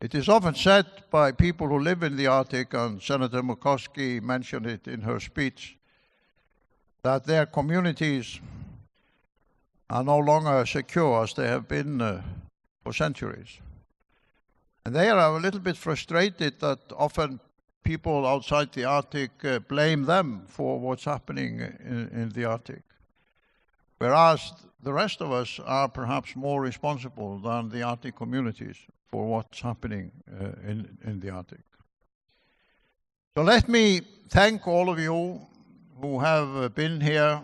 It is often said by people who live in the Arctic, and Senator Murkowski mentioned it in her speech, that their communities are no longer secure as they have been for centuries. And they are a little bit frustrated that often people outside the Arctic blame them for what's happening in the Arctic, whereas the rest of us are perhaps more responsible than the Arctic communities for what's happening in the Arctic. So let me thank all of you who have been here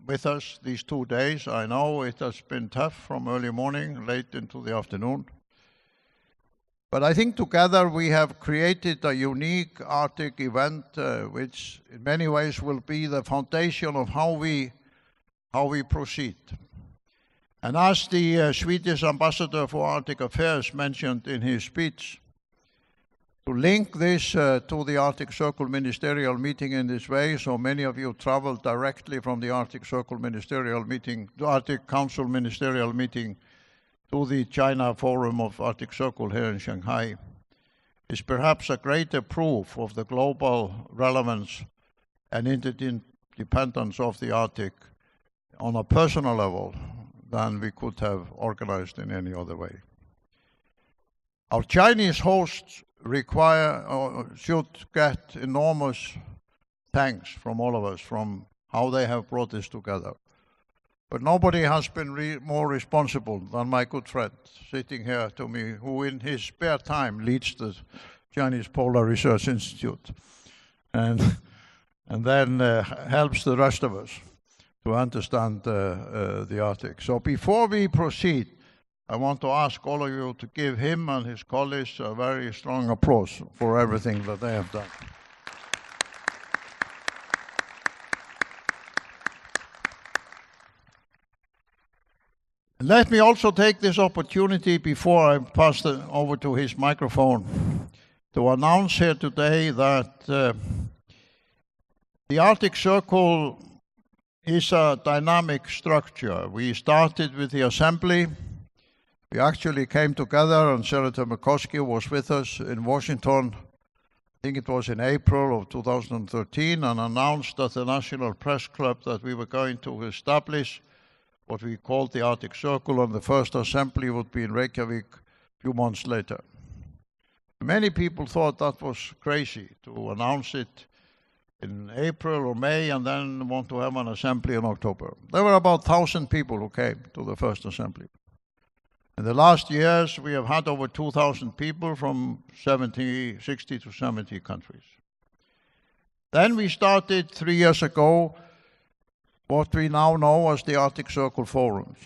with us these 2 days. I know it has been tough from early morning, late into the afternoon. But I think together we have created a unique Arctic event which in many ways will be the foundation of how we proceed. And as the Swedish ambassador for Arctic Affairs mentioned in his speech, to link this to the Arctic Circle ministerial meeting in this way, so many of you traveled directly from the Arctic Circle ministerial meeting, the Arctic Council ministerial meeting, to the China Forum of Arctic Circle here in Shanghai, is perhaps a greater proof of the global relevance and interdependence of the Arctic on a personal level than we could have organized in any other way. Our Chinese hosts should get enormous thanks from all of us from how they have brought this together. But nobody has been more responsible than my good friend sitting here to me, who in his spare time leads the Chinese Polar Research Institute and then helps the rest of us to understand the Arctic. So before we proceed, I want to ask all of you to give him and his colleagues a very strong applause for everything that they have done. Let me also take this opportunity before I pass it over to his microphone to announce here today that the Arctic Circle is a dynamic structure. We started with the assembly. We actually came together, and Senator Murkowski was with us in Washington, I think it was in April of 2013, and announced at the National Press Club that we were going to establish what we called the Arctic Circle, and the first assembly would be in Reykjavik a few months later. Many people thought that was crazy to announce it in April or May and then want to have an assembly in October. There were about 1,000 people who came to the first assembly. In the last years, we have had over 2,000 people from 60 to 70 countries. Then we started 3 years ago what we now know as the Arctic Circle Forums.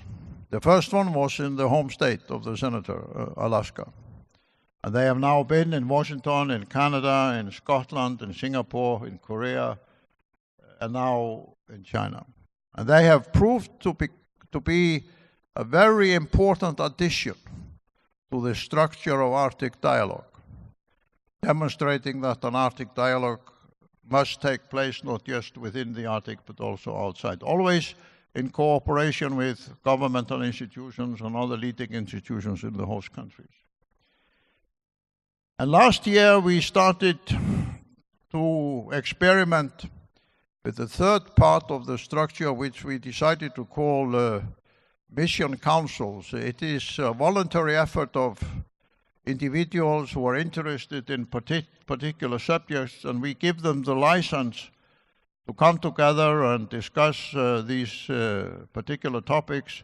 The first one was in the home state of the senator, Alaska. And they have now been in Washington, in Canada, in Scotland, in Singapore, in Korea, and now in China. And they have proved to be a very important addition to the structure of Arctic dialogue, demonstrating that an Arctic dialogue must take place not just within the Arctic, but also outside, always in cooperation with governmental institutions and other leading institutions in the host countries. And last year we started to experiment with the third part of the structure, which we decided to call mission councils. It is a voluntary effort of individuals who are interested in particular subjects, and we give them the license to come together and discuss these particular topics,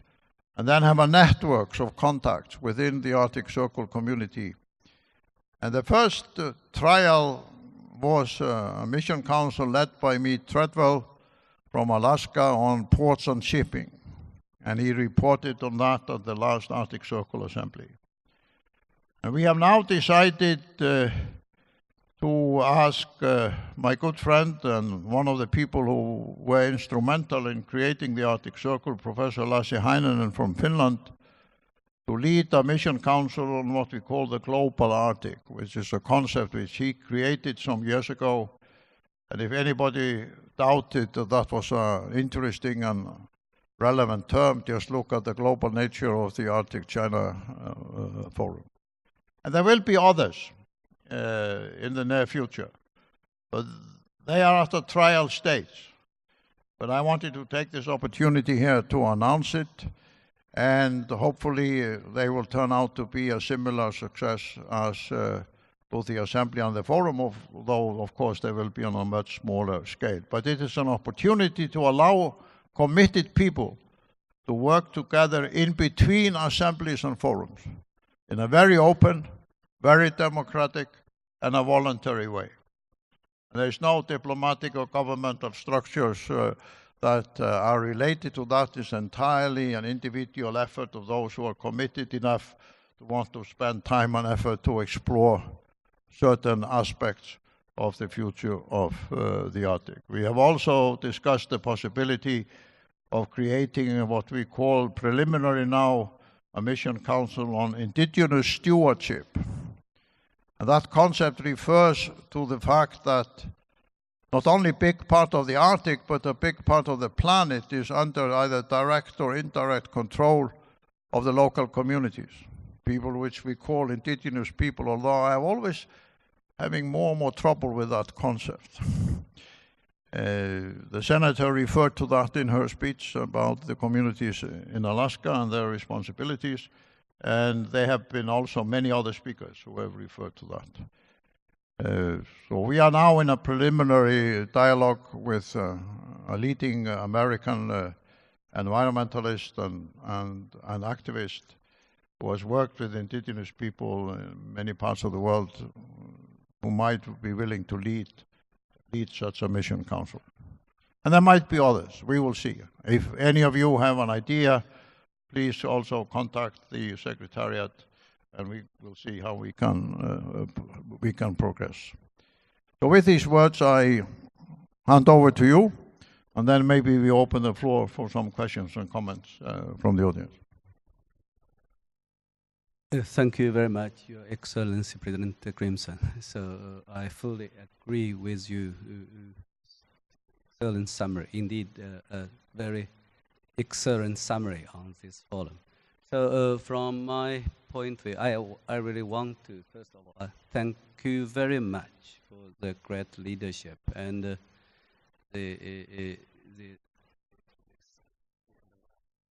and then have a network of contacts within the Arctic Circle community. And the first trial was a mission council led by Mead Treadwell from Alaska on ports and shipping. And he reported on that at the last Arctic Circle Assembly. And we have now decided to ask my good friend and one of the people who were instrumental in creating the Arctic Circle, Professor Lasse Heinonen from Finland, to lead a mission council on what we call the Global Arctic, which is a concept which he created some years ago. And if anybody doubted that that was an interesting and relevant term, just look at the global nature of the Arctic China Forum. And there will be others in the near future. But they are at the trial stage. But I wanted to take this opportunity here to announce it, and hopefully they will turn out to be a similar success as both the Assembly and the Forum, though of course they will be on a much smaller scale. But it is an opportunity to allow committed people to work together in between assemblies and forums in a very open, very democratic, and a voluntary way. There is no diplomatic or governmental structures that are related to that. It's entirely an individual effort of those who are committed enough to want to spend time and effort to explore certain aspects of the future of the Arctic. We have also discussed the possibility of creating what we call preliminary now a mission council on indigenous stewardship. And that concept refers to the fact that not only a big part of the Arctic, but a big part of the planet is under either direct or indirect control of the local communities, people which we call indigenous people, although I'm always having more and more trouble with that concept. The senator referred to that in her speech about the communities in Alaska and their responsibilities, and there have been also many other speakers who have referred to that. So we are now in a preliminary dialogue with a leading American environmentalist and activist who has worked with indigenous people in many parts of the world, who might be willing to lead such a mission council. And there might be others. We will see. If any of you have an idea, please also contact the Secretariat, and we will see how we can progress. So with these words, I hand over to you, and then maybe we open the floor for some questions and comments from the audience. Thank you very much, Your Excellency President Grímsson. So I fully agree with you. Excellent summary, indeed, a very excellent summary on this forum. So from my point of view, I really want to, first of all, thank you very much for the great leadership and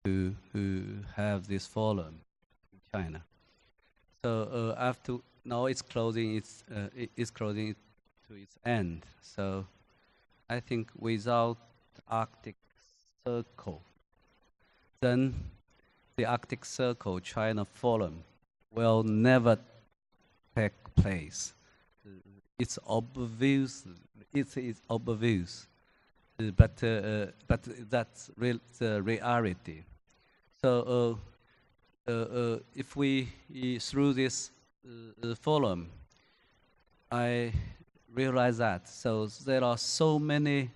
to have this forum in China. So after now, it's closing to its end. So I think without Arctic Circle, then the Arctic Circle China Forum will never take place. It's obvious. It's obvious, but that's the reality. So. If we, through this forum, I realize that. So there are so many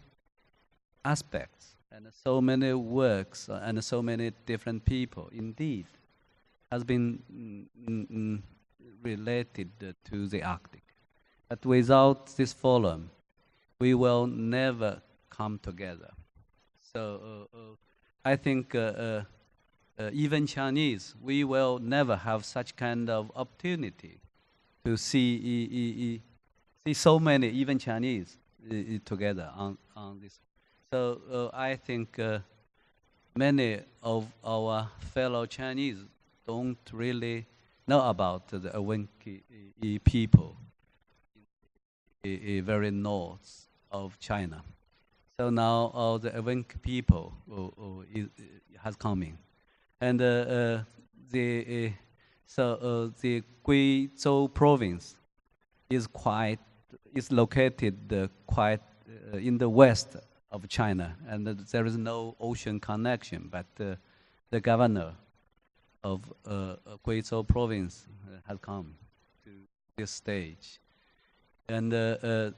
aspects and so many works and so many different people, indeed, has been related to the Arctic. But without this forum, we will never come together. So I think even Chinese, we will never have such kind of opportunity to see so many, even Chinese, together on this. So I think many of our fellow Chinese don't really know about the Ewenki people in very north of China. So now the Ewenki people has coming. And the Guizhou province is located quite in the west of China, and there is no ocean connection. But the governor of Guizhou province has come to this stage, and there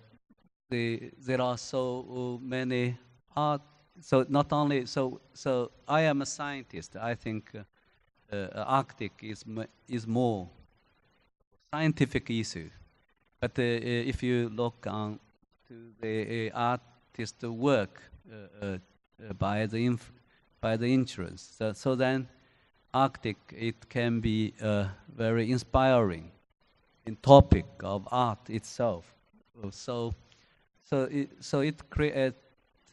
are so many art. So not only so I am a scientist. I think Arctic is more scientific issue. But if you look on to the artist work by the interest, so then Arctic, it can be very inspiring in topic of art itself. So it creates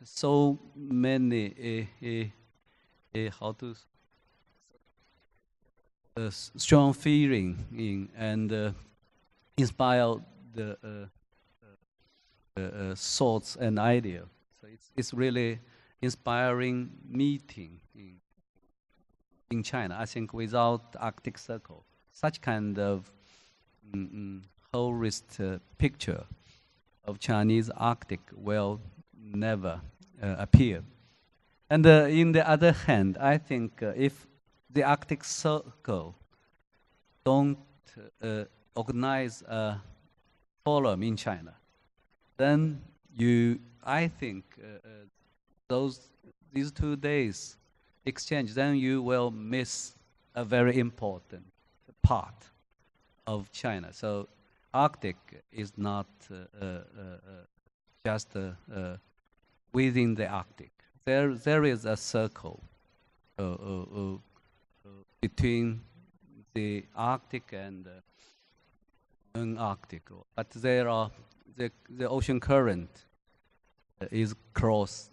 so many how to strong feeling in and inspire the thoughts and idea. So it's really inspiring meeting in China. I think without Arctic Circle, such kind of holistic picture of Chinese Arctic will never appear. And in the other hand, I think if the Arctic Circle don't organize a forum in China, then I think these 2 days exchange, then you will miss a very important part of China. So Arctic is not just within the Arctic. There is a circle between the Arctic and non-Arctic, but there are the ocean current is cross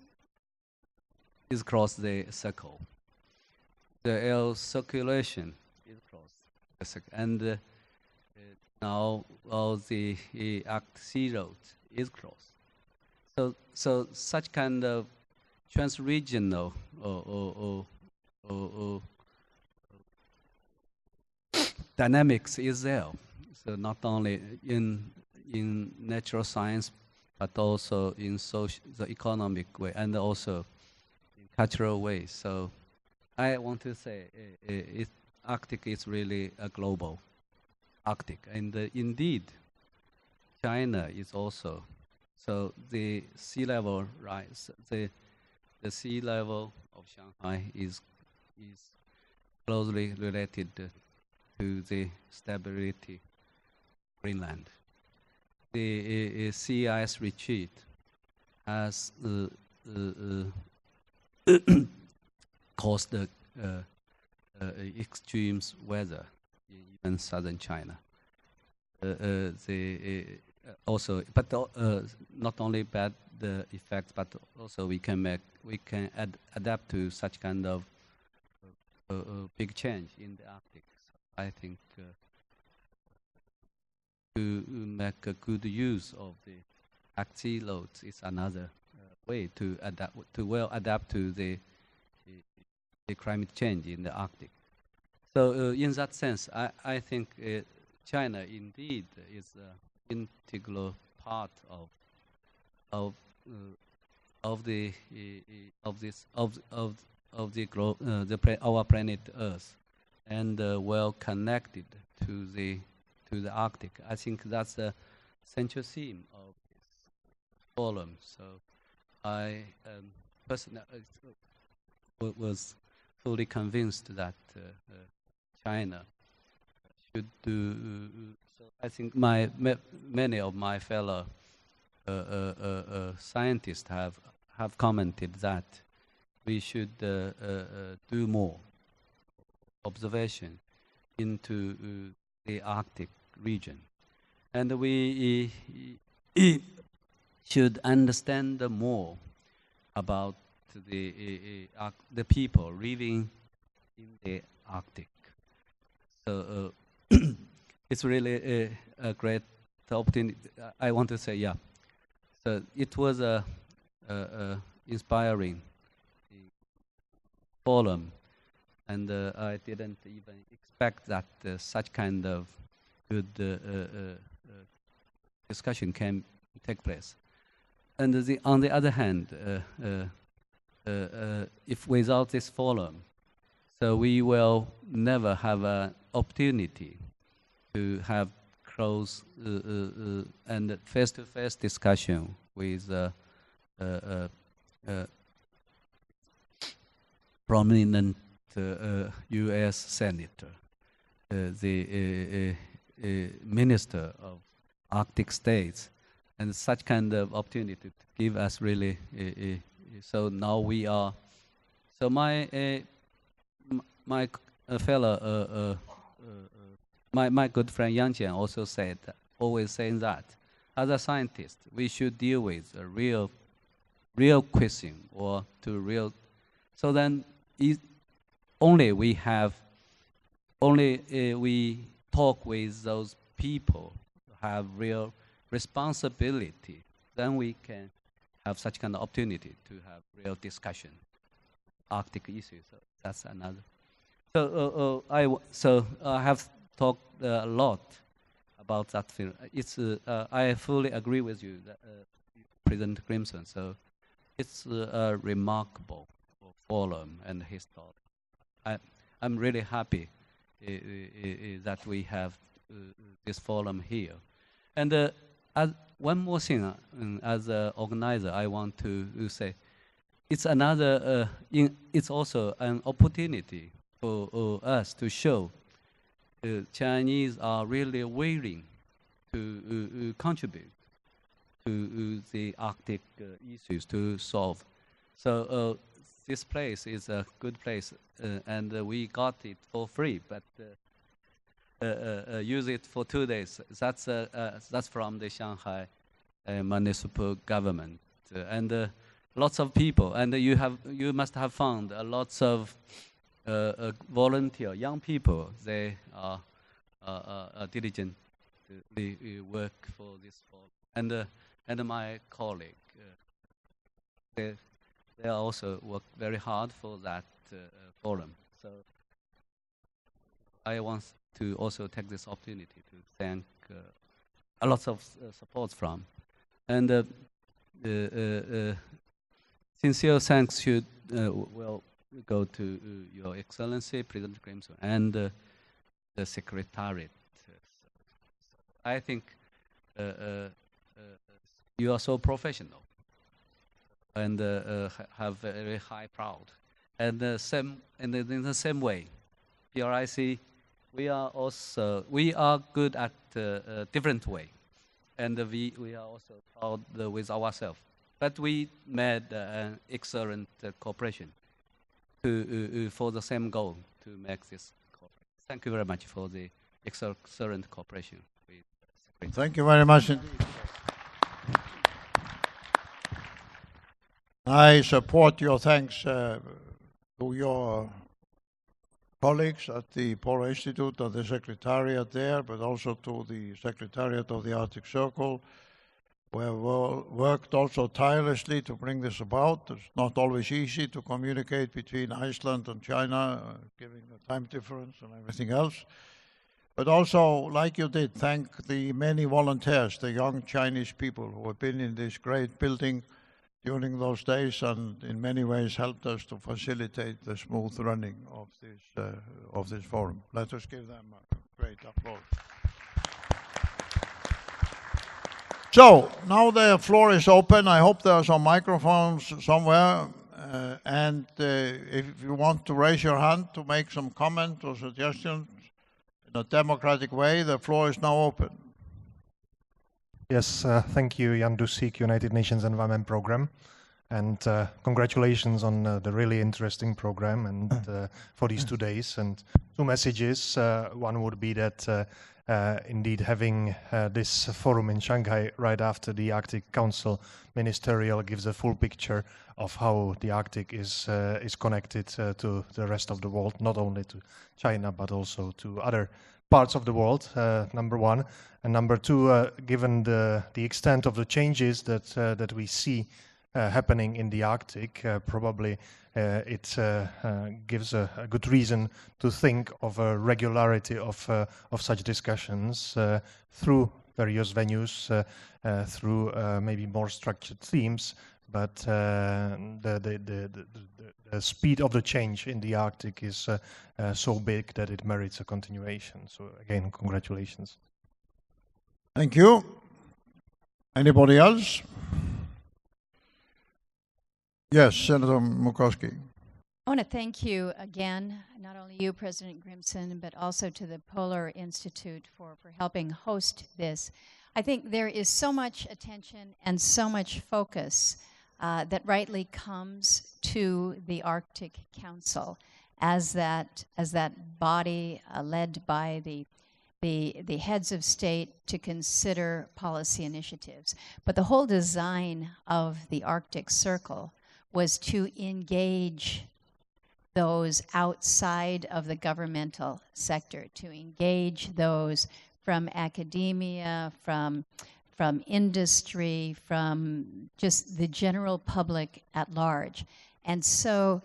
the circle. The air circulation is cross the circle, and now all the Arctic Sea road is crossed. So such kind of trans-regional dynamics is there. So not only in natural science, but also in the economic way, and also in cultural way. So I want to say Arctic is really a global Arctic, and indeed China is also. So the sea level rise, the sea level of Shanghai is closely related to the stability of Greenland. The sea ice retreat has caused the extreme weather in even southern China. Also, but not only bad the effects, but also we can adapt to such kind of big change in the Arctic. So I think to make a good use of the Arctic sea loads is another way to adapt to the climate change in the Arctic. So in that sense, I think China indeed is an integral part of our planet Earth, and well connected to the Arctic. I think that's the central theme of this forum. So I personally was fully convinced that China should do. So I think many of my fellow scientists have commented that we should do more observation into the Arctic region, and we should understand more about the people living in the Arctic. So it's really a great opportunity. I want to say, yeah. So it was a inspiring forum, and I didn't even expect that such kind of good discussion can take place. And on the other hand, if without this forum, so we will never have an opportunity to have close and face-to-face discussion with prominent U.S. senator, the minister of Arctic states, and such kind of opportunity to give us really. So now we are. So my fellow my good friend Yang Jian also always saying that, as a scientist, we should deal with a real question or to real. So then, only we talk with those people who have real responsibility, then we can have such kind of opportunity to have real discussion, Arctic issues. So that's another. So I have talked a lot about that film. I fully agree with you, President Grímsson. So it's a remarkable forum and history. I'm really happy that we have this forum here. And one more thing, as an organizer, I want to say, it's another. It's also an opportunity for us to show Chinese are really willing to contribute to the Arctic issues to solve. So this place is a good place, and we got it for free, but use it for 2 days. That's from the Shanghai municipal government, and lots of people. And you must have found lots of volunteer young people. They are diligent. They work for this forum. And my colleague, they also work very hard for that forum. So I want to also take this opportunity to thank a lot of support from. And sincere thanks should will go to Your Excellency, President Grímsson, and the Secretariat. I think you are so professional and have very high proud. And in the same way, PRIC, we are good at a different way, and we are also proud with ourselves. But we made an excellent cooperation for the same goal to make this cooperation. Thank you very much for the excellent cooperation with the Secretary. Thank you very much indeed. I support your thanks to your colleagues at the Polar Institute and the Secretariat there, but also to the Secretariat of the Arctic Circle, who have worked also tirelessly to bring this about. It's not always easy to communicate between Iceland and China, given the time difference and everything else. But also, like you did, thank the many volunteers, the young Chinese people who have been in this great building during those days and in many ways helped us to facilitate the smooth running of this forum. Let us give them a great applause. So, now the floor is open. I hope there are some microphones somewhere. And if you want to raise your hand to make some comment or suggestions in a democratic way, the floor is now open. Yes, thank you, Jan Dusik, United Nations Environment Program. And congratulations on the really interesting program and for these 2 days. And 2 messages. One would be that indeed having this forum in Shanghai right after the Arctic Council Ministerial gives a full picture of how the Arctic is connected to the rest of the world, not only to China, but also to other parts of the world, number one. And number two, given the extent of the changes that we see happening in the Arctic, probably it gives a good reason to think of a regularity of such discussions through various venues, through maybe more structured themes. But the speed of the change in the Arctic is so big that it merits a continuation. So again, congratulations. Thank you. Anybody else? Yes, Senator Murkowski. I want to thank you again, not only you, President Grímsson, but also to the Polar Institute for helping host this. I think there is so much attention and so much focus that rightly comes to the Arctic Council as that body led by the the heads of state to consider policy initiatives. But the whole design of the Arctic Circle was to engage those outside of the governmental sector, to engage those from academia, from industry, from just the general public at large. And so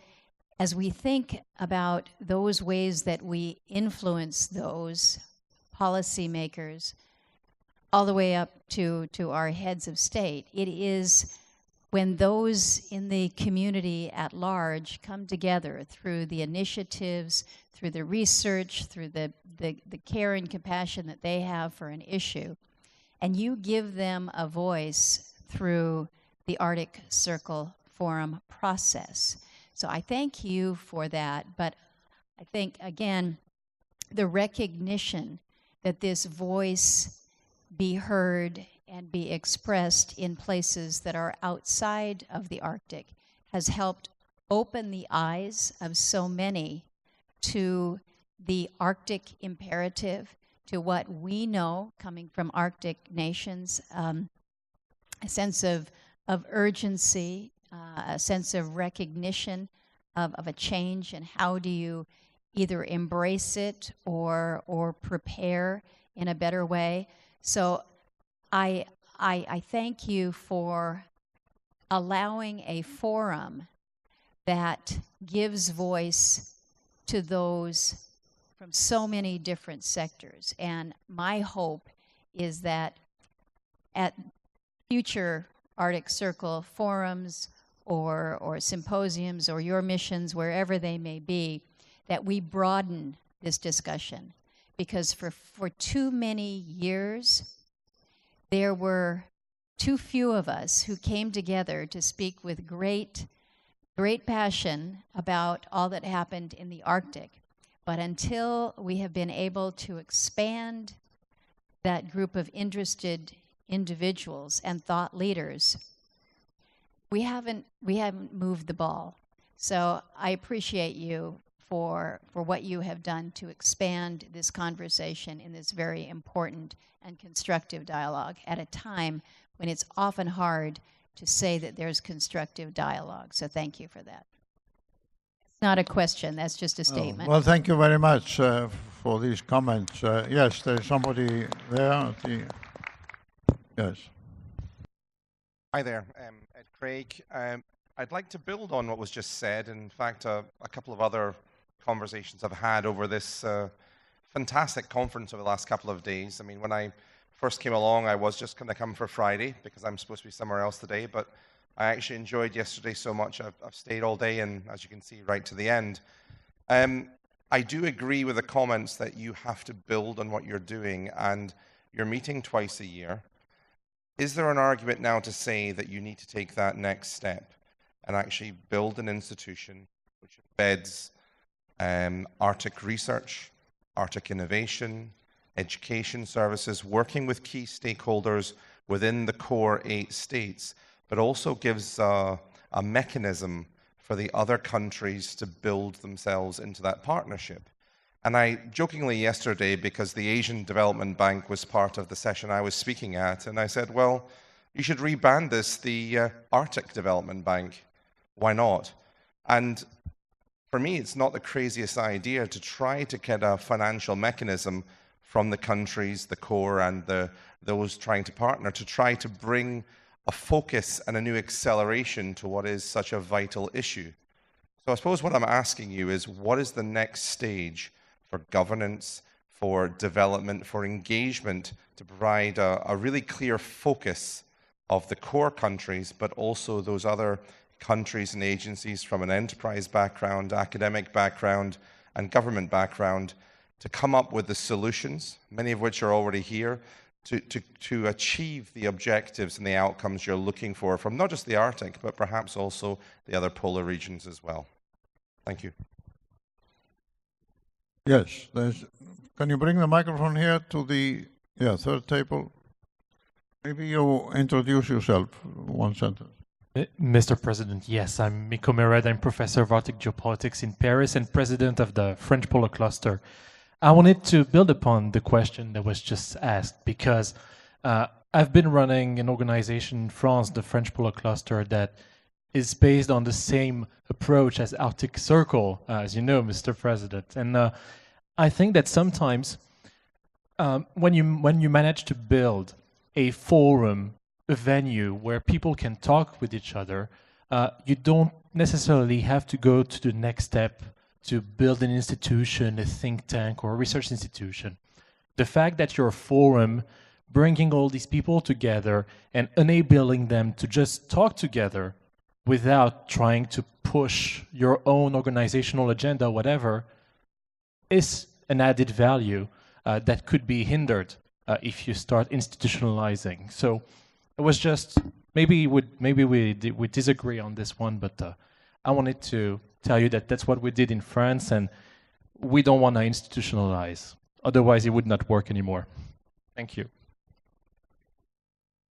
as we think about those ways that we influence those policymakers all the way up to our heads of state, it is when those in the community at large come together through the initiatives, through the research, through the care and compassion that they have for an issue, and you give them a voice through the Arctic Circle Forum process. So I thank you for that, but I think, again, the recognition that this voice be heard and be expressed in places that are outside of the Arctic has helped open the eyes of so many to the Arctic imperative, to what we know coming from Arctic nations, a sense of urgency, a sense of recognition of a change, and how do you either embrace it or prepare in a better way. So I thank you for allowing a forum that gives voice to those from so many different sectors. And my hope is that at future Arctic Circle forums or symposiums or your missions, wherever they may be, that we broaden this discussion. Because for too many years, there were too few of us who came together to speak with great passion about all that happened in the Arctic. But until we have been able to expand that group of interested individuals and thought leaders, we haven't moved the ball. So I appreciate you for what you have done to expand this conversation in this very important and constructive dialogue at a time when it's often hard to say that there's constructive dialogue. So thank you for that. It's not a question, that's just a statement. Well, thank you very much for these comments. Yes, there's somebody there. Yes. Hi there, Ed Craig. I'd like to build on what was just said. In fact, a couple of other conversations I've had over this fantastic conference over the last couple of days. I mean, when I first came along, I was just going to come for Friday because I'm supposed to be somewhere else today, but I actually enjoyed yesterday so much I've stayed all day, and as you can see, right to the end. I do agree with the comments that you have to build on what you're doing, and you're meeting twice a year. Is there an argument now to say that you need to take that next step and actually build an institution which embeds Arctic research, Arctic innovation, education services, working with key stakeholders within the core 8 states, but also gives a mechanism for the other countries to build themselves into that partnership? And I jokingly yesterday, because the Asian Development Bank was part of the session I was speaking at, and I said, well, you should rebrand this the Arctic Development Bank. Why not? And for me, it's not the craziest idea to try to get a financial mechanism from the countries, the core, and those trying to partner to try to bring a focus and a new acceleration to what is such a vital issue. So I suppose what I'm asking you is, what is the next stage for governance, for development, for engagement to provide a really clear focus of the core countries, but also those other countries and agencies from an enterprise background, academic background, and government background to come up with the solutions, many of which are already here, to achieve the objectives and the outcomes you're looking for from not just the Arctic, but perhaps also the other polar regions as well. Thank you. Yes. Can you bring the microphone here to the third table? Maybe you introduce yourself, one sentence. Mr. President, yes, I'm Miko Mered. I'm professor of Arctic geopolitics in Paris and president of the French Polar Cluster I wanted to build upon the question that was just asked because I've been running an organization in France, the French Polar Cluster, that is based on the same approach as Arctic Circle, as you know, Mr. President. And I think that sometimes when you manage to build a forum, a venue where people can talk with each other, you don't necessarily have to go to the next step to build an institution, a think tank, or a research institution. The fact that you're a forum, bringing all these people together and enabling them to just talk together without trying to push your own organizational agenda, whatever, is an added value that could be hindered if you start institutionalizing. So it was just, maybe we disagree on this one, but I wanted to tell you that that's what we did in France, and we don't want to institutionalize. Otherwise, it would not work anymore. Thank you.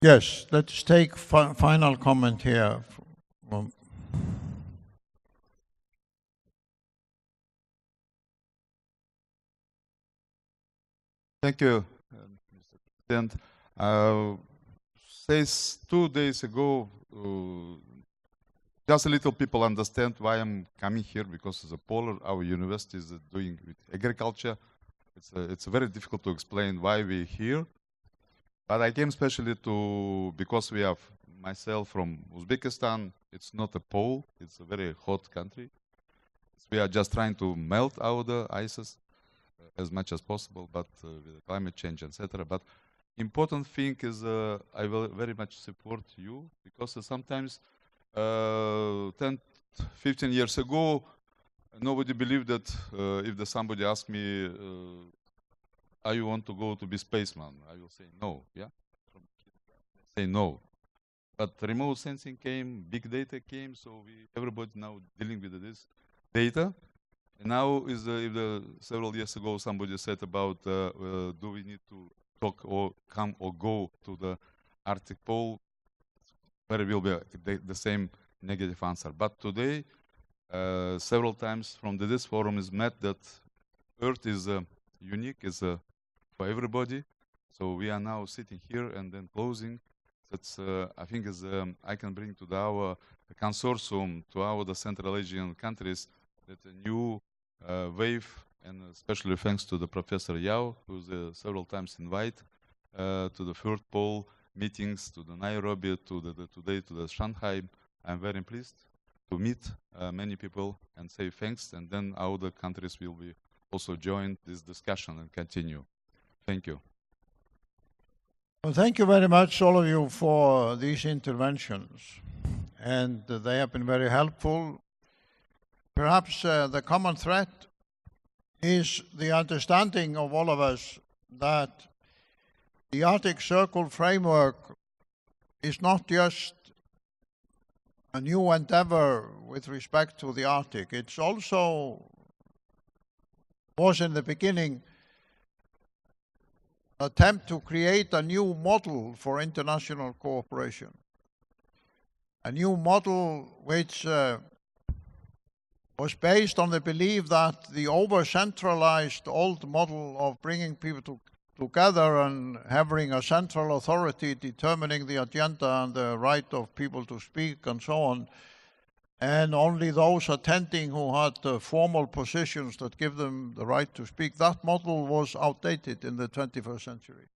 Yes, let's take final comment here. Thank you, Mr. President. Says 2 days ago, just a little people understand why I'm coming here, because the polar, our university is doing with agriculture. It's very difficult to explain why we're here. But I came especially because we have myself from Uzbekistan. It's not a pole, it's a very hot country. We are just trying to melt out the ices as much as possible, but with climate change, etc. But important thing is I will very much support you, because sometimes 10, 15 years ago, nobody believed that if somebody asked me, "Are you want to go to be spaceman?" I will say no. Yeah, say no. But remote sensing came, big data came, so everybody now dealing with this data. And now if several years ago somebody said about do we need to talk or come or go to the Arctic Pole, there will be the same negative answer. But today, several times from this forum is met that Earth is unique, is for everybody. So we are now sitting here and then closing. That's I think is I can bring to our consortium, to the Central Asian countries, that a new wave, and especially thanks to the Professor Yao, who's several times invited to the third pole meetings, to the Nairobi, today to the Shanghai. I'm very pleased to meet many people and say thanks, and then other countries will be also join this discussion and continue. Thank you. Well, thank you very much, all of you, for these interventions. And they have been very helpful. Perhaps the common thread is the understanding of all of us that the Arctic Circle framework is not just a new endeavor with respect to the Arctic. It's also was in the beginning an attempt to create a new model for international cooperation. A new model which was based on the belief that the over-centralized old model of bringing people together and having a central authority determining the agenda and the right of people to speak and so on, and only those attending who had formal positions that give them the right to speak, that model was outdated in the 21st century.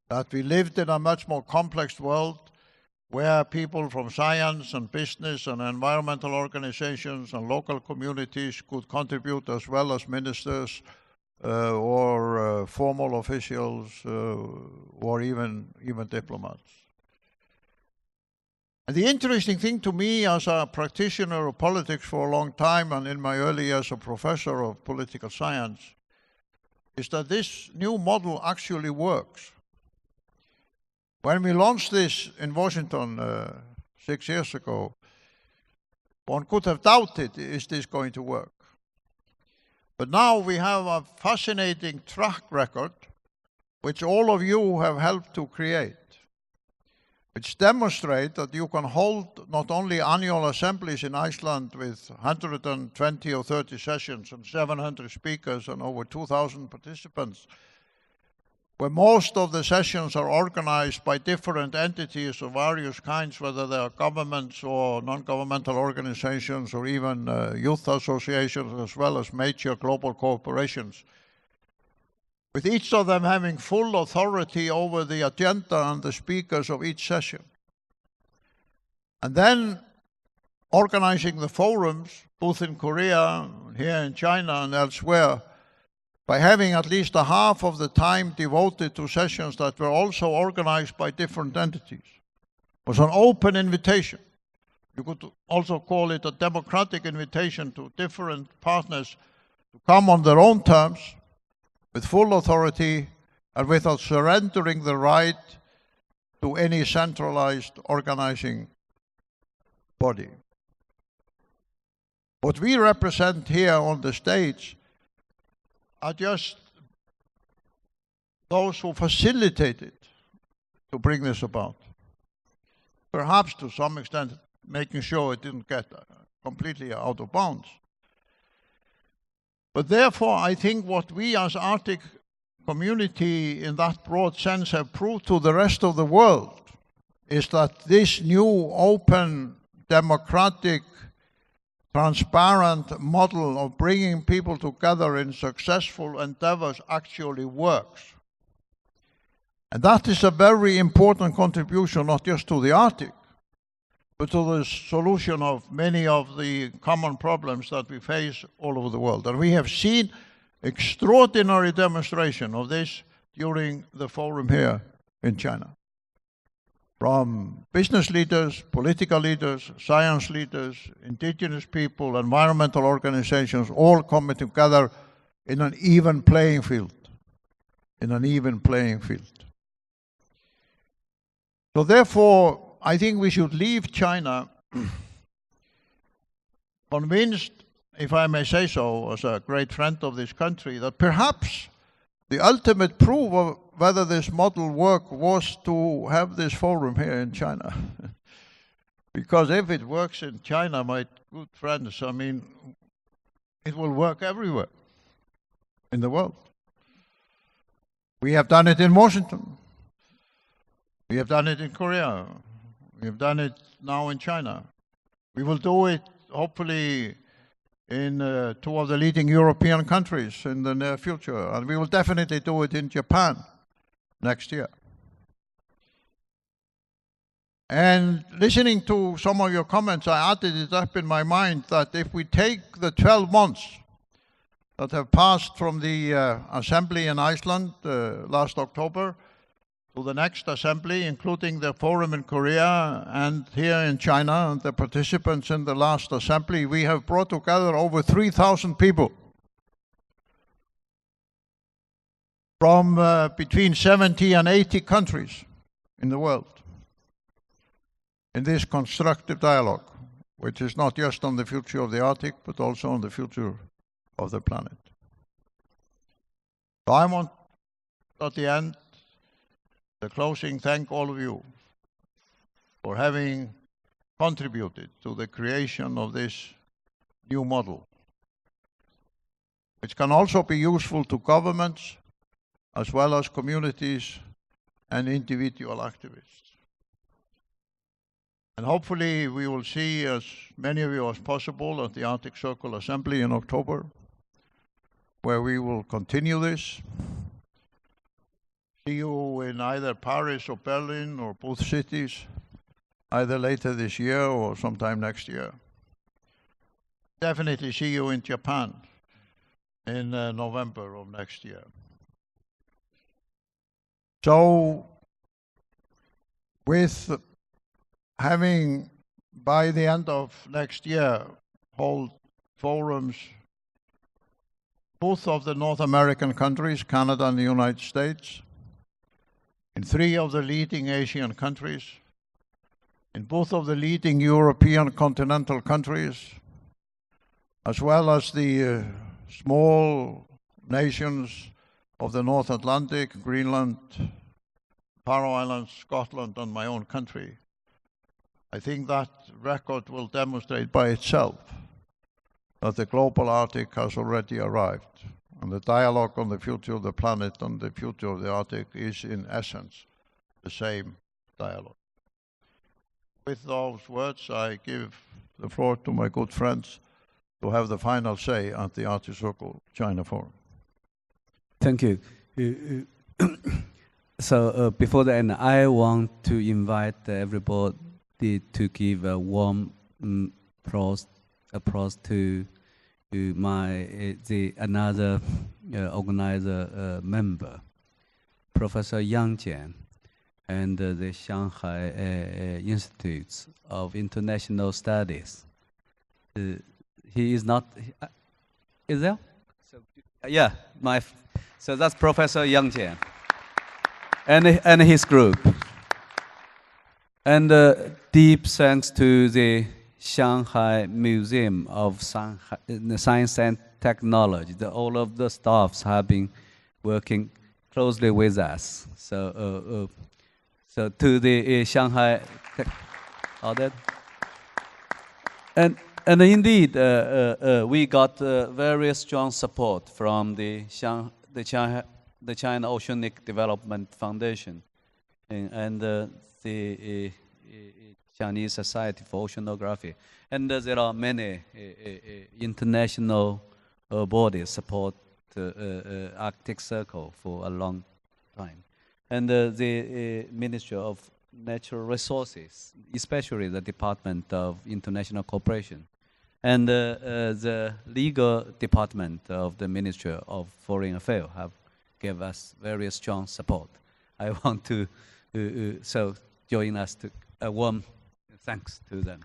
That we lived in a much more complex world where people from science and business and environmental organizations and local communities could contribute, as well as ministers or formal officials or even diplomats. And the interesting thing to me, as a practitioner of politics for a long time and in my early years a professor of political science, is that this new model actually works. When we launched this in Washington 6 years ago, one could have doubted, is this going to work? But now we have a fascinating track record, which all of you have helped to create. which demonstrate that you can hold not only annual assemblies in Iceland with 120 or 30 sessions and 700 speakers and over 2,000 participants, where most of the sessions are organized by different entities of various kinds, whether they are governments or non-governmental organizations or even youth associations, as well as major global corporations, with each of them having full authority over the agenda and the speakers of each session. And then organizing the forums, both in Korea, here in China, and elsewhere, by having at least a half of the time devoted to sessions that were also organized by different entities. It was an open invitation. You could also call it a democratic invitation to different partners to come on their own terms, with full authority and without surrendering the right to any centralized organizing body. What we represent here on the stage are just those who facilitated to bring this about. Perhaps to some extent making sure it didn't get completely out of bounds. But therefore, I think what we as Arctic community in that broad sense have proved to the rest of the world is that this new open, democratic, transparent model of bringing people together in successful endeavors actually works. And that is a very important contribution, not just to the Arctic, but to the solution of many of the common problems that we face all over the world. And we have seen extraordinary demonstration of this during the forum here in China. From business leaders, political leaders, science leaders, indigenous people, environmental organizations, all coming together in an even playing field. In an even playing field. So therefore, I think we should leave China convinced, if I may say so, as a great friend of this country, that perhaps the ultimate proof of whether this model worked was to have this forum here in China. Because if it works in China, my good friends, I mean, it will work everywhere in the world. We have done it in Washington. We have done it in Korea. We have done it now in China. We will do it, hopefully, in 2 of the leading European countries in the near future. And we will definitely do it in Japan next year. And listening to some of your comments, I added it up in my mind that if we take the 12 months that have passed from the assembly in Iceland last October to the next assembly, including the forum in Korea and here in China, and the participants in the last assembly, we have brought together over 3,000 people from between 70 and 80 countries in the world in this constructive dialogue, which is not just on the future of the Arctic, but also on the future of the planet. So I want, at the end, the closing, thank all of you for having contributed to the creation of this new model, which can also be useful to governments as well as communities and individual activists. And hopefully we will see as many of you as possible at the Arctic Circle Assembly in October, where we will continue this. See you in either Paris or Berlin or both cities, either later this year or sometime next year. Definitely see you in Japan in November of next year. So, with having, by the end of next year, hold forums, both of the North American countries, Canada and the United States, in 3 of the leading Asian countries, in both of the leading European continental countries, as well as the small nations of the North Atlantic, Greenland, Faroe Islands, Scotland, and my own country. I think that record will demonstrate by itself that the global Arctic has already arrived, and the dialogue on the future of the planet and the future of the Arctic is, in essence, the same dialogue. With those words, I give the floor to my good friends to have the final say at the Arctic Circle China Forum. Thank you. So before the end, I want to invite everybody to give a warm applause to another organizer member, Professor Yang Jian, and the Shanghai Institutes of International Studies. He is not. Is there? So, yeah, so that's Professor Yang Jian and his group. And deep thanks to the Shanghai Museum of Science and Technology. All of the staffs have been working closely with us. So, so to the Shanghai, and indeed, we got very strong support from the China Oceanic Development Foundation and the Chinese Society for Oceanography. And there are many international bodies support Arctic Circle for a long time. And the Ministry of Natural Resources, especially the Department of International Cooperation, and the legal department of the Ministry of Foreign Affairs have given us very strong support. I want to so join us to a warm thanks to them.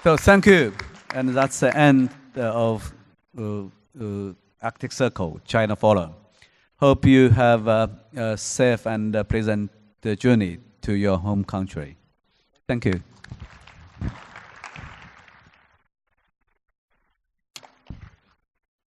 So thank you, and that's the end of Arctic Circle China Forum. Hope you have a safe and pleasant journey to your home country. Thank you.